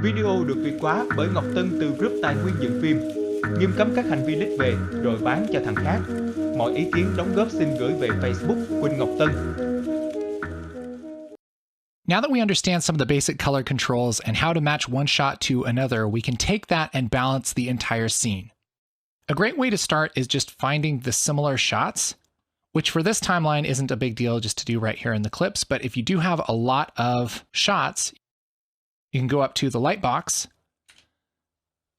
Video được Việt hóa bởi Ngọc Tân từ group tài nguyên dựng phim. Nghiêm cấm các hành vi lít về rồi bán cho thằng khác. Mọi ý kiến đóng góp xin gửi về Facebook Quỳnh Ngọc Tân. Now that we understand some of the basic color controls and how to match one shot to another, we can take that and balance the entire scene. A great way to start is just finding the similar shots, which for this timeline isn't a big deal just to do right here in the clips, but if you do have a lot of shots, you can go up to the light box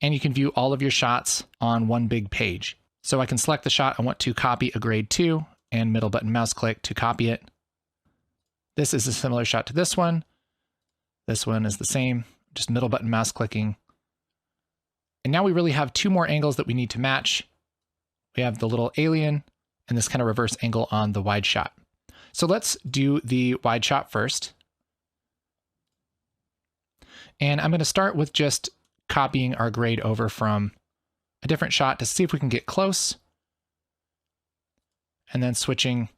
and you can view all of your shots on one big page. So I can select the shot I want to copy a grade 2 and middle button mouse click to copy it. This is a similar shot to this one. This one is the same, just middle button mouse clicking. And now we really have two more angles that we need to match. We have the little alien and this kind of reverse angle on the wide shot. So let's do the wide shot first. And I'm going to start with just copying our grade over from a different shot to see if we can get close. And then switching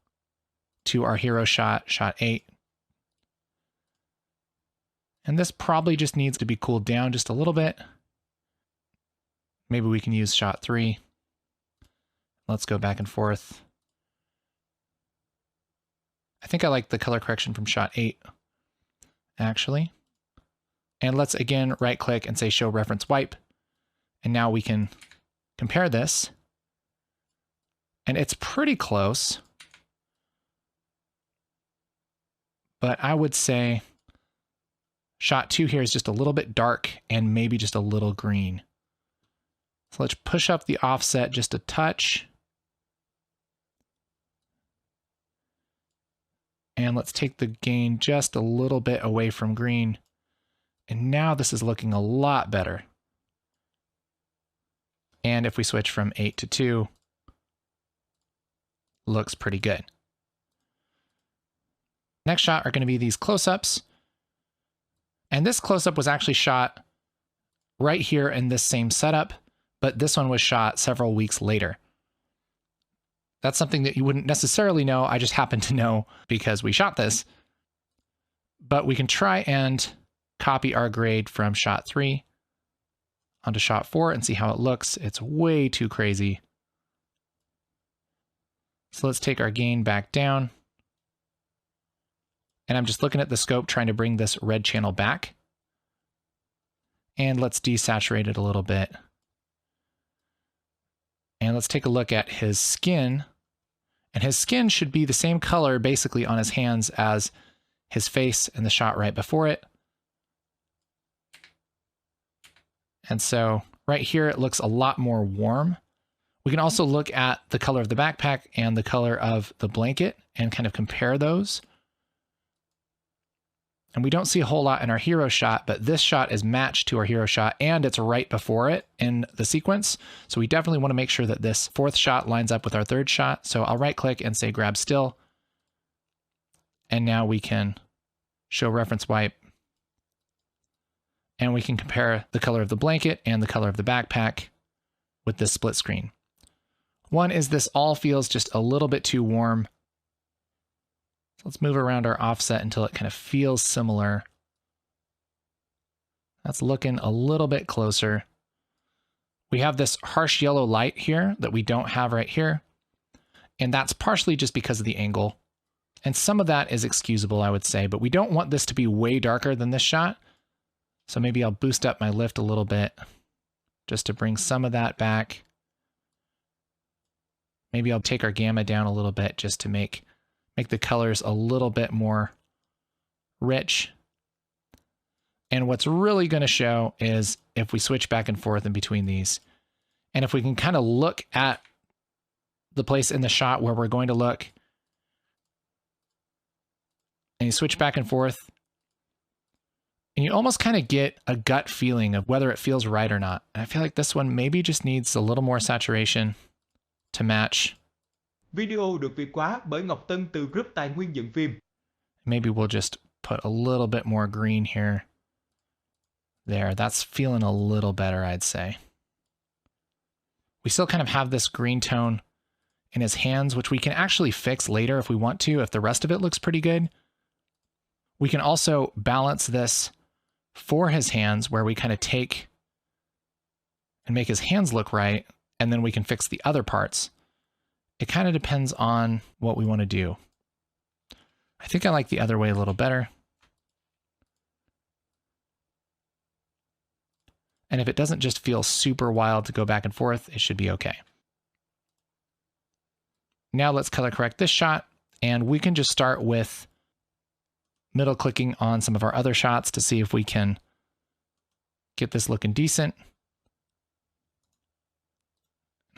to our hero shot, shot 8. And this probably just needs to be cooled down just a little bit. Maybe we can use shot 3. Let's go back and forth. I think I like the color correction from shot 8, actually. And let's again right click and say show reference wipe. And now we can compare this. And it's pretty close. But I would say shot 2 here is just a little bit dark and maybe just a little green. So let's push up the offset just a touch. And let's take the gain just a little bit away from green. And now this is looking a lot better. And if we switch from 8 to 2, looks pretty good. Next shot are going to be these close-ups. And this close-up was actually shot right here in this same setup, but this one was shot several weeks later. That's something that you wouldn't necessarily know. I just happen to know because we shot this. But we can try and copy our grade from shot 3 onto shot 4 and see how it looks. It's way too crazy. So let's take our gain back down. And I'm just looking at the scope, trying to bring this red channel back. And let's desaturate it a little bit. And let's take a look at his skin. And his skin should be the same color basically on his hands as his face in the shot right before it. And so right here, it looks a lot more warm. We can also look at the color of the backpack and the color of the blanket and kind of compare those. And we don't see a whole lot in our hero shot, but this shot is matched to our hero shot and it's right before it in the sequence. So we definitely want to make sure that this fourth shot lines up with our third shot. So I'll right click and say grab still. And now we can show reference wipe. And we can compare the color of the blanket and the color of the backpack with this split screen. One is this all feels just a little bit too warm. Let's move around our offset until it kind of feels similar. That's looking a little bit closer. We have this harsh yellow light here that we don't have right here. And that's partially just because of the angle. And some of that is excusable, I would say, but we don't want this to be way darker than this shot. So maybe I'll boost up my lift a little bit just to bring some of that back. Maybe I'll take our gamma down a little bit just to make the colors a little bit more rich. And what's really going to show is if we switch back and forth in between these. And if we can kind of look at the place in the shot where we're going to look, and you switch back and forth, and you almost kind of get a gut feeling of whether it feels right or not. And I feel like this one maybe just needs a little more saturation to match. Video được Việt hóa bởi Ngọc Tân từ group tài nguyên dựng phim. Maybe we'll just put a little bit more green here. There, that's feeling a little better, I'd say. We still kind of have this green tone in his hands, which we can actually fix later if we want to, if the rest of it looks pretty good. We can also balance this for his hands where we kind of take and make his hands look right, and then we can fix the other parts. It kind of depends on what we want to do. I think I like the other way a little better. And if it doesn't just feel super wild to go back and forth, it should be okay. Now let's color correct this shot, and we can just start with middle clicking on some of our other shots to see if we can get this looking decent.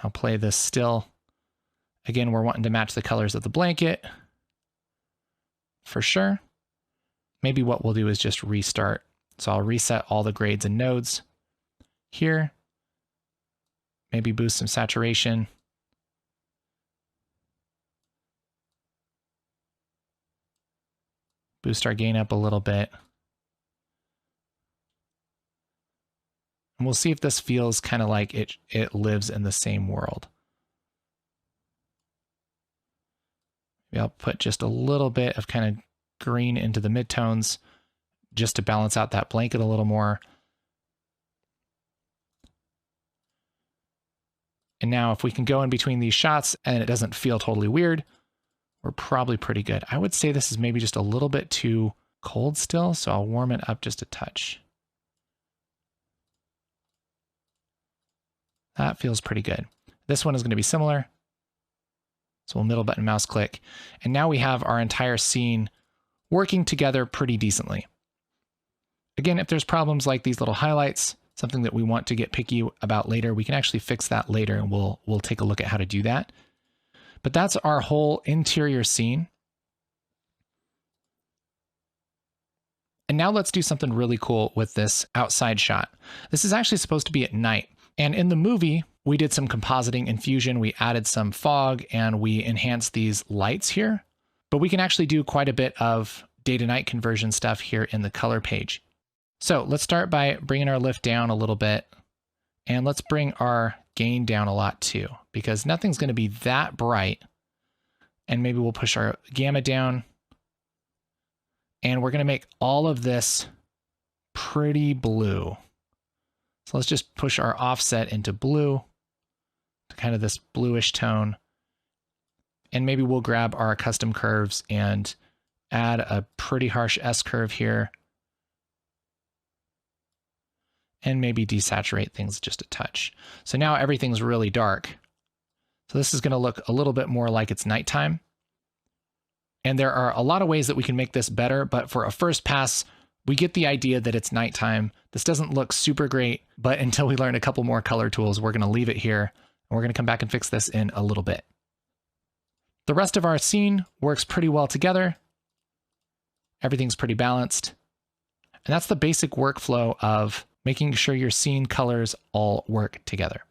I'll play this still. Again, we're wanting to match the colors of the blanket for sure. Maybe what we'll do is just restart. So I'll reset all the grades and nodes here. Maybe boost some saturation. Boost our gain up a little bit. And we'll see if this feels kind of like it lives in the same world. Maybe I'll put just a little bit of kind of green into the midtones just to balance out that blanket a little more. And now if we can go in between these shots and it doesn't feel totally weird, we're probably pretty good. I would say this is maybe just a little bit too cold still, so I'll warm it up just a touch. That feels pretty good. This one is going to be similar. So we'll middle button mouse click. And now we have our entire scene working together pretty decently. Again, if there's problems like these little highlights, something that we want to get picky about later, we can actually fix that later, and we'll take a look at how to do that. But that's our whole interior scene. And now let's do something really cool with this outside shot. This is actually supposed to be at night. And in the movie, we did some compositing and fusion. We added some fog and we enhanced these lights here. But we can actually do quite a bit of day to night conversion stuff here in the color page. So let's start by bringing our lift down a little bit. And let's bring our gain down a lot too, because nothing's going to be that bright. And maybe we'll push our gamma down. And we're going to make all of this pretty blue. So let's just push our offset into blue, to kind of this bluish tone. And maybe we'll grab our custom curves and add a pretty harsh S curve here. And maybe desaturate things just a touch. So now everything's really dark. So this is going to look a little bit more like it's nighttime. And there are a lot of ways that we can make this better, but for a first pass, we get the idea that it's nighttime. This doesn't look super great, but until we learn a couple more color tools, we're going to leave it here. And we're going to come back and fix this in a little bit. The rest of our scene works pretty well together. Everything's pretty balanced. And that's the basic workflow of making sure your scene colors all work together.